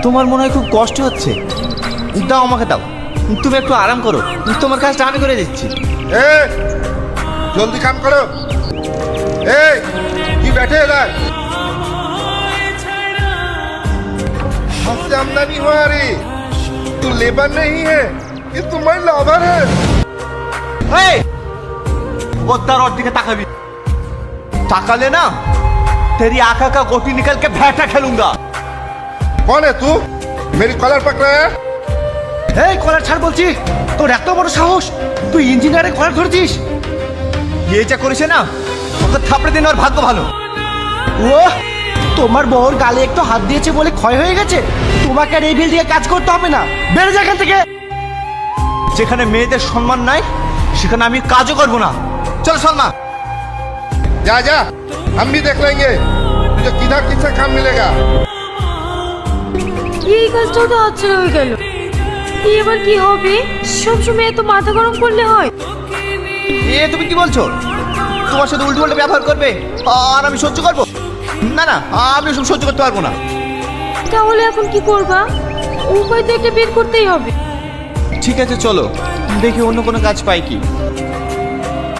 তোমার মনে হয় খুব কষ্ট হচ্ছে। দাও আমাকে দাও, তুমি একটু আরাম করো, তোমার কাজটা আমি করে দিচ্ছি। ए जल्दी काम करो। ए की बैठे इधर, हाथ से आमदनी हुआ रे। तू लेबर नहीं है, ये तुम्हारी लवर है। এই ওর ওর দিকে তাকাবি, তাকালে না तेरी आंखों का गोटी निकल के भैंटा खेलूंगा। कौन है तू, मेरी कॉलर पकड़ा है? এই কলার ছাড় বলছি, তোর এত বড় সাহস, তুই ইঞ্জিনিয়ারের কলার ধরেছিস? এই যা করেছে না, ওকে থাপড়ে দিন, ওর ভাগ্য ভালো। ও তোমার বউর গালে একটু হাত দিয়েছে বলে ক্ষয় হয়ে গেছে, তোমাকে আর এই বিল দিয়ে কাজ করতে হবে না, বেরো যা এখান থেকে। যেখানে মেয়েদের সম্মান নাই সেখানে আমি কাজও করবো না। চল সলমা। जा जा, हम भी देख लेंगे तुझे किधर किससे काम मिलेगा। এই কাজটাও তো হচ্ছে হয়ে গেল, এবার কি হবে? সবসময় এত মাথা গরম করলে হয়? এ তুমি কি বলছো? তোমার সাথে উল্টো পাল্টা ব্যবহার করবে আর আমি সহ্য করবো? না না, আমি ওসব সহ্য করতে পারবো না। তাহলে এখন কি করবা? উপায় তো একটা বের করতেই হবে। ঠিক আছে চলো, দেখি অন্য কোনো কাজ পাই কি।